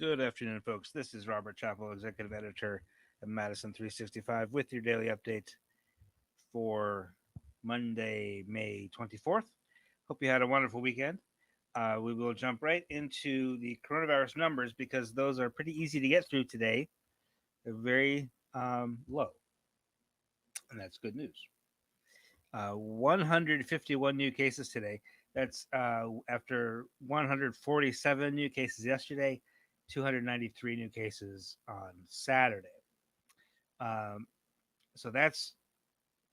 Good afternoon, folks. This is Robert Chappell, Executive Editor at Madison365, with your daily update for Monday, May 24th. Hope you had a wonderful weekend. We will jump right into the coronavirus numbers because those are pretty easy to get through today. They're very low, and that's good news. 151 new cases today. That's after 147 new cases yesterday, 293 new cases on Saturday. Um, so that's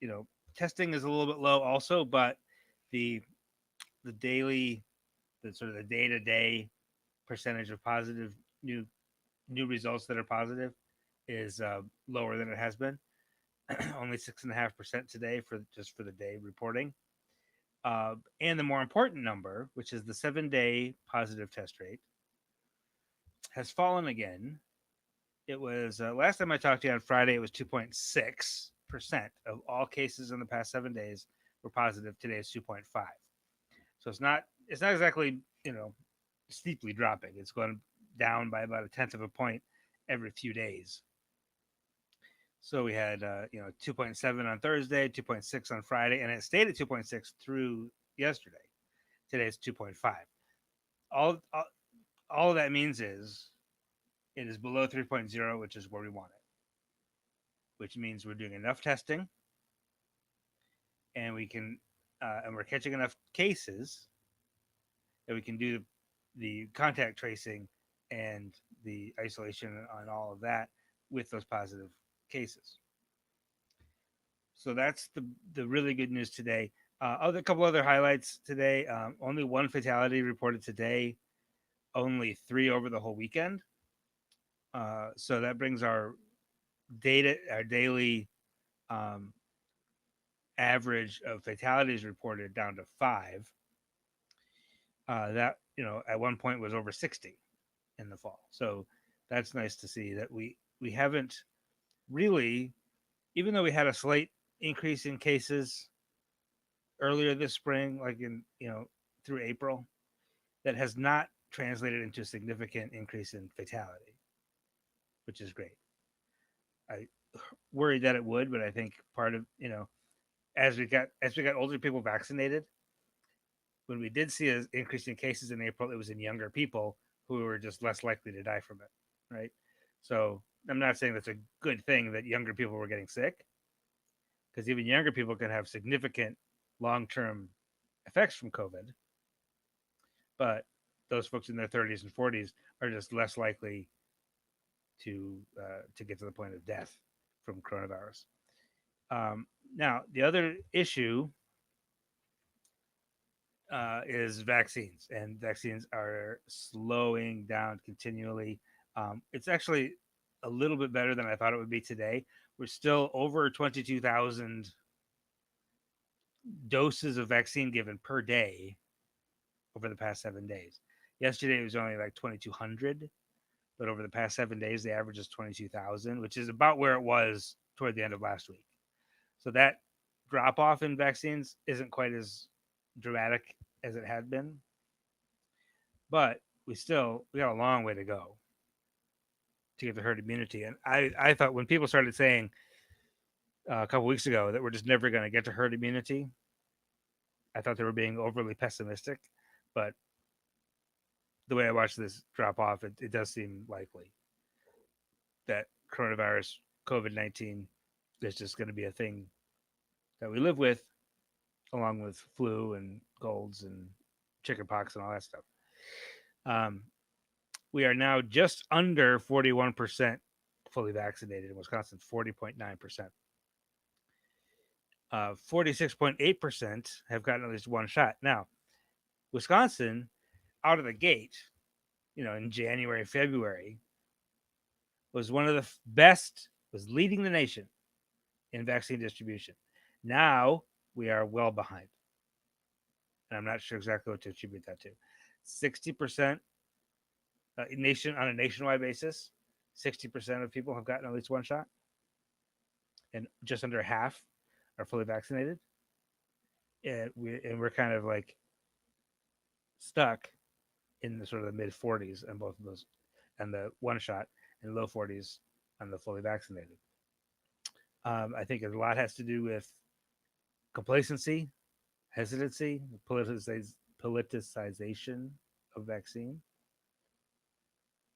you know testing is a little bit low also, but the the daily the sort of the day to day percentage of positive new new results that are positive is lower than it has been. Only 6.5% today for the day reporting. And the more important number, which is the 7-day positive test rate, has fallen again. It was last time I talked to you on Friday, it was 2.6% of all cases in the past 7 days were positive. Today is 2.5. So it's not exactly steeply dropping. It's going down by about a tenth of a point every few days. So we had 2.7 on Thursday, 2.6 on Friday, and it stayed at 2.6 through yesterday. Today it's 2.5. All, all all that means is it is below 3.0, which is where we want it. Which means we're doing enough testing, and we're catching enough cases that we can do the contact tracing and the isolation on all of that with those positive cases. So that's the really good news today. Other couple other highlights today. Only one fatality reported today. Only three over the whole weekend. So that brings our daily um, average of fatalities reported down to five. That at one point was over 60 in the fall. So that's nice to see that we haven't really, even though we had a slight increase in cases earlier this spring, like in through April, that has not translated into a significant increase in fatality, which is great. I worried that it would, but I think part of as we got older people vaccinated, when we did see an increase in cases in April, it was in younger people who were just less likely to die from it, right? So I'm not saying that's a good thing that younger people were getting sick, because even younger people can have significant long-term effects from COVID, but those folks in their 30s and 40s are just less likely to get to the point of death from coronavirus. Now, the other issue is vaccines, and vaccines are slowing down continually. It's actually a little bit better than I thought it would be today. We're still over 22,000 doses of vaccine given per day over the past 7 days. Yesterday it was only like 2,200, but over the past 7 days, the average is 22,000, which is about where it was toward the end of last week. So that drop off in vaccines isn't quite as dramatic as it had been, but we got a long way to go to get the herd immunity. And I thought when people started saying a couple weeks ago that we're just never going to get to herd immunity, I thought they were being overly pessimistic. But the way I watched this drop off, it does seem likely that coronavirus, COVID-19, is just going to be a thing that we live with, along with flu and colds and chickenpox and all that stuff. Um, we are now just under 41% fully vaccinated in Wisconsin, 40.9%. 46.8% have gotten at least one shot. Now, Wisconsin, out of the gate, in January, February, was one of the best, was leading the nation in vaccine distribution. Now we are well behind. And I'm not sure exactly what to attribute that to. 60% nation on a nationwide basis, 60% of people have gotten at least one shot, and just under half are fully vaccinated. And we're kind of like stuck in the sort of the mid 40s in both of those and the one shot, and low 40s on the fully vaccinated. I think a lot has to do with complacency, hesitancy, politicization of vaccine.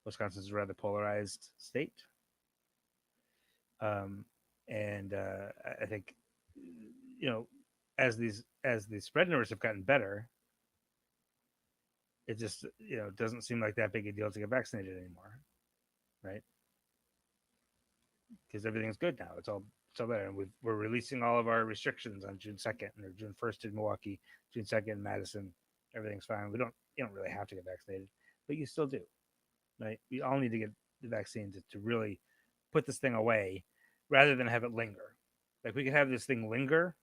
Wisconsin's a rather polarized state, um, and I think you know as the spread numbers have gotten better, it just doesn't seem like that big a deal to get vaccinated anymore, right? Because everything's good now. It's all better, and we're releasing all of our restrictions on June 2nd or June 1st in Milwaukee, June 2nd in Madison. Everything's fine. We don't you don't really have to get vaccinated, but you still do, right? We all need to get the vaccine to really put this thing away, rather than have it linger. Like we can have this thing linger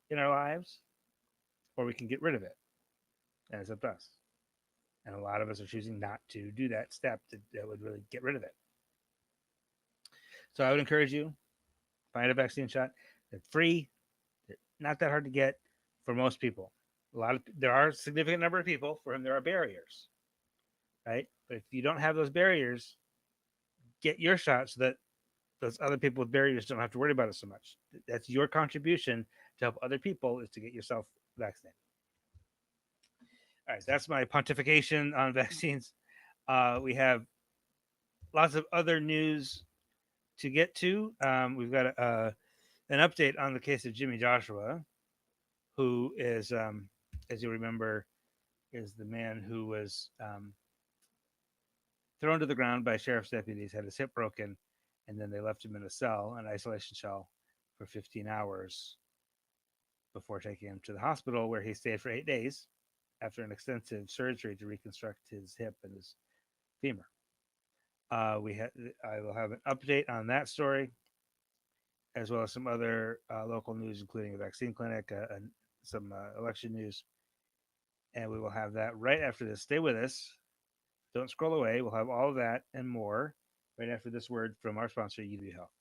in our lives, or we can get rid of it, and it's up to us. And a lot of us are choosing not to do that step that would really get rid of it. So I would encourage you, find a vaccine shot. They're free. They're not that hard to get for most people. There are a significant number of people for whom there are barriers, right? But if you don't have those barriers, get your shot so that those other people with barriers don't have to worry about it so much. That's your contribution to help other people, is to get yourself vaccinated. All right, that's my pontification on vaccines. We have lots of other news to get to. We've got an update on the case of Jimmy Joshua, who is, as you remember, is the man who was thrown to the ground by sheriff's deputies, had his hip broken, and then they left him in a cell, an isolation cell, for 15 hours before taking him to the hospital, where he stayed for 8 days after an extensive surgery to reconstruct his hip and his femur. I will have an update on that story, as well as some other local news, including a vaccine clinic, and some election news. And we will have that right after this. Stay with us. Don't scroll away. We'll have all of that and more right after this word from our sponsor, UW Health.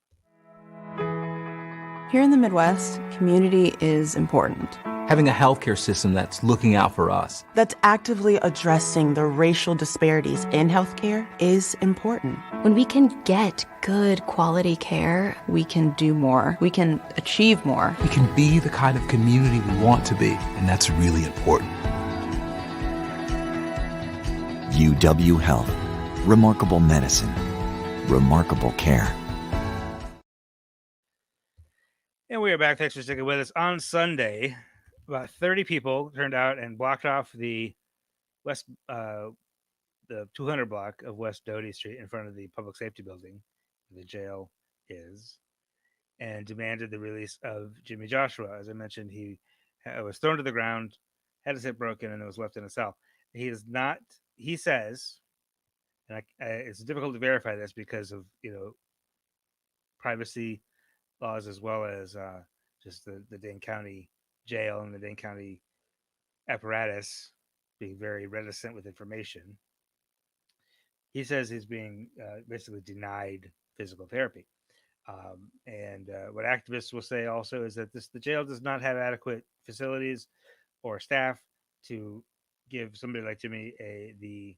Here in the Midwest, community is important. Having a healthcare system that's looking out for us, that's actively addressing the racial disparities in healthcare, is important. When we can get good quality care, we can do more. We can achieve more. We can be the kind of community we want to be, and that's really important. UW Health. Remarkable medicine. Remarkable care. And we are back. Thanks for sticking with us. On Sunday, about 30 people turned out and blocked off the the 200 block of West Doty Street in front of the public safety building, where the jail is, and demanded the release of Jimmy Joshua. As I mentioned, he was thrown to the ground, had his hip broken, and was left in a cell. He is not. He says, and it's difficult to verify this because of privacy laws, as well as just the Dane County jail and the Dane County apparatus being very reticent with information. He says he's being basically denied physical therapy. And what activists will say also is that the jail does not have adequate facilities or staff to give somebody like Jimmy the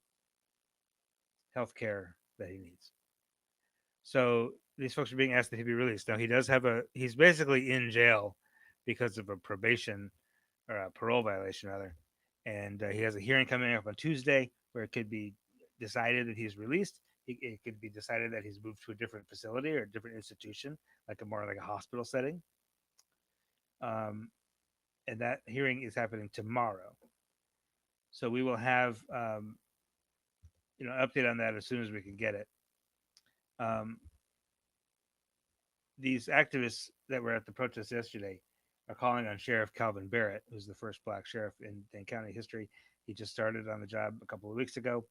health care that he needs. So these folks are being asked that he be released. Now he's basically in jail because of a probation or a parole violation rather, and he has a hearing coming up on Tuesday where it could be decided that he's released. It could be decided that he's moved to a different facility or a different institution, like a hospital setting. And that hearing is happening tomorrow. So we will have an update on that as soon as we can get it. These activists that were at the protest yesterday are calling on Sheriff Calvin Barrett, who's the first black sheriff in Dane County history. He just started on the job a couple of weeks ago.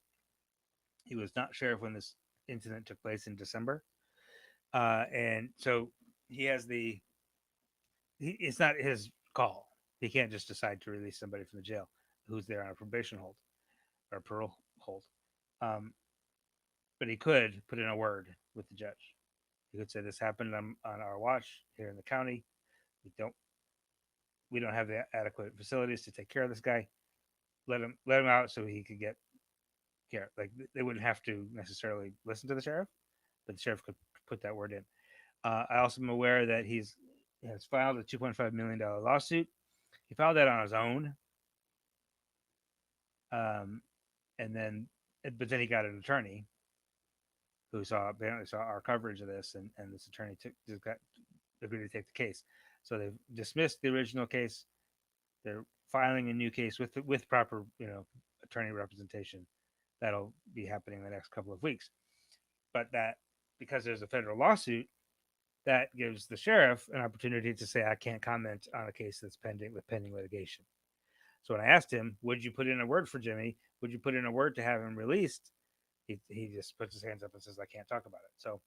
He was not sheriff when this incident took place in December. And so he has it's not his call. He can't just decide to release somebody from the jail who's there on a probation hold or parole hold. But he could put in a word with the judge. He could say this happened on our watch here in the county. We don't have the adequate facilities to take care of this guy. Let him out so he could get here. Like they wouldn't have to necessarily listen to the sheriff, but the sheriff could put that word in. I also am aware that he has filed a $2.5 million lawsuit. He filed that on his own, um, and then but then he got an attorney who apparently saw our coverage of this, and this attorney agreed to take the case. So they've dismissed the original case. They're filing a new case with proper attorney representation. That'll be happening in the next couple of weeks. But that because there's a federal lawsuit, that gives the sheriff an opportunity to say I can't comment on a case that's pending litigation. So when I asked him, would you put in a word for Jimmy? Would you put in a word to have him released? He just puts his hands up and says I can't talk about it. So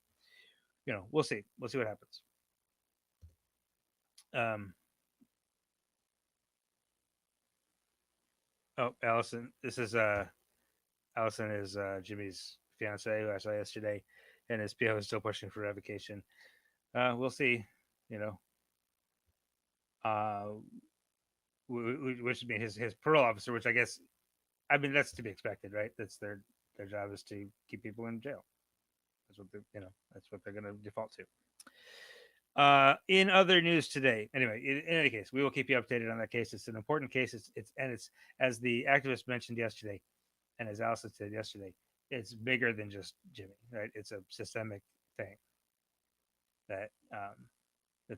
we'll see. We'll see what happens. Um, oh, Allison, this is Allison is Jimmy's fiance who I saw yesterday, and his PO is still pushing for revocation. We'll see. You know, uh, which would be his parole officer, which I guess, I mean, that's to be expected, right? That's their job is to keep people in jail. That's what that's what they're going to default to. In other news today, anyway, in any case, we will keep you updated on that case. It's an important case. It's as the activist mentioned yesterday, and as Allison said yesterday, it's bigger than just Jimmy, right? It's a systemic thing that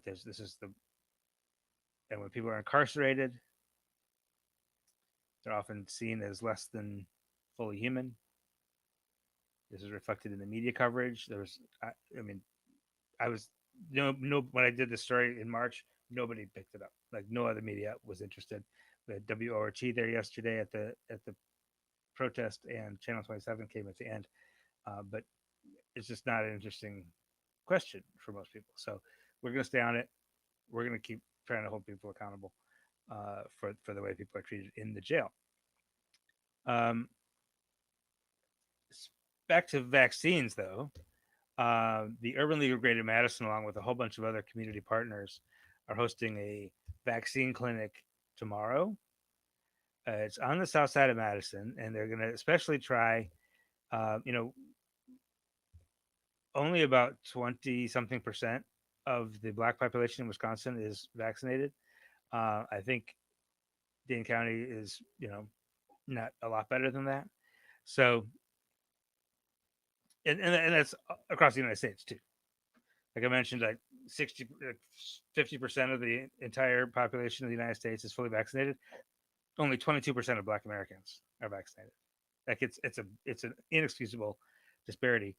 this is the and when people are incarcerated, they're often seen as less than fully human. This is reflected in the media coverage. There was, I mean, I was no when I did the story in March, nobody picked it up. Like no other media was interested. We had WORT there yesterday at the protest, and Channel 27 came at the end. But it's just not an interesting question for most people. So we're going to stay on it. We're going to keep trying to hold people accountable for the way people are treated in the jail. Um, Back to vaccines, though. The Urban League of Greater Madison, along with a whole bunch of other community partners, are hosting a vaccine clinic tomorrow. It's on the south side of Madison, and they're going to especially try, only about 20 something percent of the black population in Wisconsin is vaccinated. I think Dane County is, not a lot better than that. So, and that's across the United States too. Like I mentioned, like 50% of the entire population of the United States is fully vaccinated. Only 22% of Black Americans are vaccinated. Like it's an inexcusable disparity.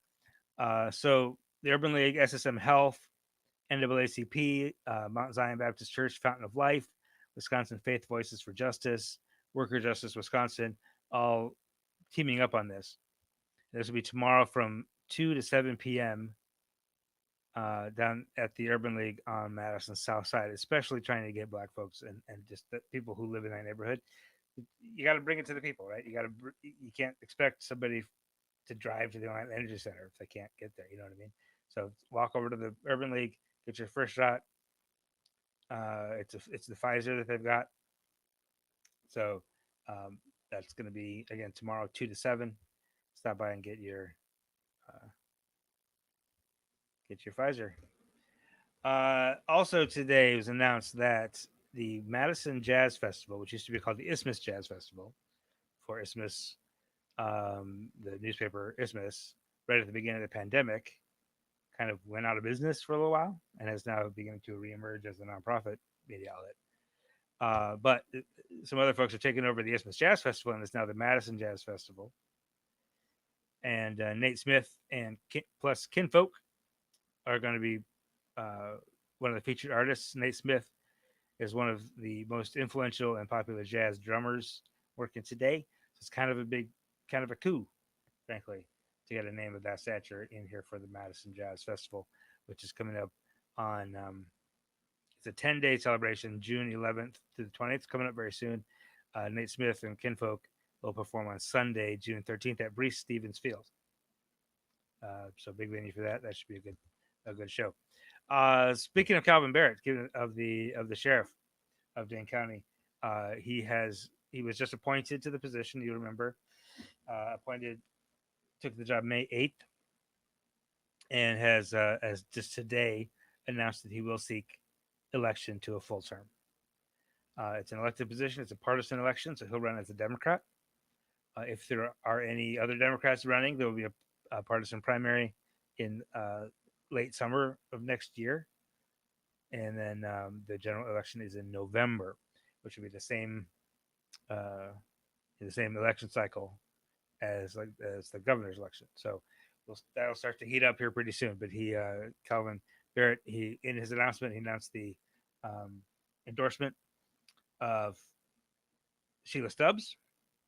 So the Urban League, SSM Health, NAACP, Mount Zion Baptist Church, Fountain of Life, Wisconsin Faith Voices for Justice, Worker Justice Wisconsin, all teaming up on this. This will be tomorrow from 2 to 7 p.m. Down at the Urban League on Madison's South Side, especially trying to get Black folks and just the people who live in that neighborhood. You got to bring it to the people, right? You can't expect somebody to drive to the Alliant Energy Center if they can't get there. You know what I mean? So walk over to the Urban League, get your first shot. It's the Pfizer that they've got. So that's going to be again tomorrow, 2 to 7. Stop by and get your Pfizer. Also today it was announced that the Madison Jazz Festival, which used to be called the Isthmus Jazz Festival, for Isthmus, the newspaper Isthmus, right at the beginning of the pandemic, kind of went out of business for a little while and is now beginning to reemerge as a nonprofit media outlet. But some other folks are taking over the Isthmus Jazz Festival, and it's now the Madison Jazz Festival. And Nate Smith and plus Kinfolk are going to be one of the featured artists. Nate Smith is one of the most influential and popular jazz drummers working today. So it's kind of a coup, frankly, to get a name of that stature in here for the Madison Jazz Festival, which is coming up on it's a 10-day celebration, June 11th to the 20th. It's coming up very soon. Nate Smith and Kinfolk will perform on Sunday, June 13th at Brees Stevens Field. So big venue for that. That should be a good show. Speaking of Calvin Barrett, of the sheriff of Dane County, he was just appointed to the position. You remember, took the job May 8th, and has, as just today, announced that he will seek election to a full term. It's an elected position. It's a partisan election, so he'll run as a Democrat. If there are any other Democrats running, there will be a partisan primary in late summer of next year, and then the general election is in November, which will be the same election cycle as the governor's election. So that'll start to heat up here pretty soon. But Calvin Barrett, in his announcement, he announced the endorsement of Sheila Stubbs,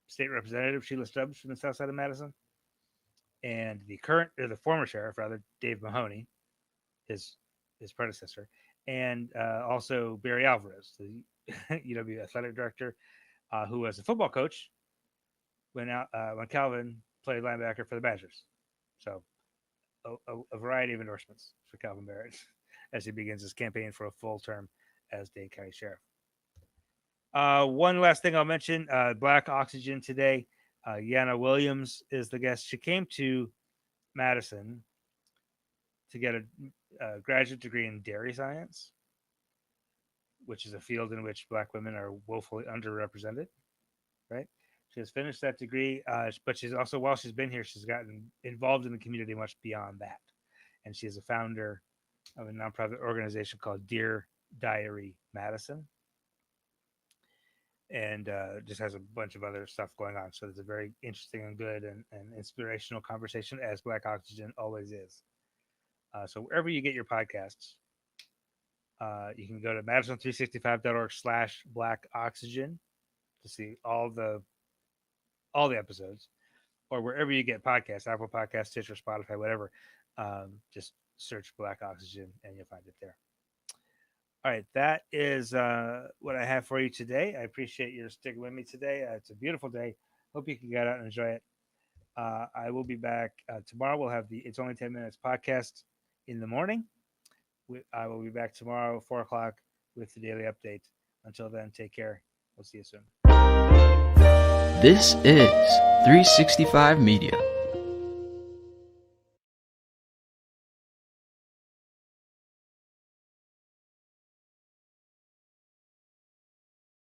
State Representative Sheila Stubbs from the south side of Madison, and the former sheriff, rather, Dave Mahoney, his predecessor, and also Barry Alvarez, the UW athletic director, who was a football coach when Calvin played linebacker for the Badgers. So a variety of endorsements for Calvin Barrett as he begins his campaign for a full term as Dane County Sheriff. One last thing I'll mention, Black Oxygen today. Yana Williams is the guest. She came to Madison to get a graduate degree in dairy science, which is a field in which Black women are woefully underrepresented, right? She has finished that degree, but she's also, while she's been here, she's gotten involved in the community much beyond that. And she is a founder of a nonprofit organization called Dear Diary Madison, and just has a bunch of other stuff going on. So it's a very interesting and good and inspirational conversation, as Black Oxygen always is. So wherever you get your podcasts, you can go to madison365.org/Black Oxygen to see all the episodes, or wherever you get podcasts, Apple Podcasts, Stitcher, Spotify, whatever. Just search Black Oxygen and you'll find it there. All right, that is what I have for you today. I appreciate your sticking with me today. It's a beautiful day. Hope you can get out and enjoy it. I will be back tomorrow. We'll have the It's Only 10 Minutes podcast in the morning. I will be back tomorrow, 4 o'clock, with the daily update. Until then, take care. We'll see you soon. This is 365 Media.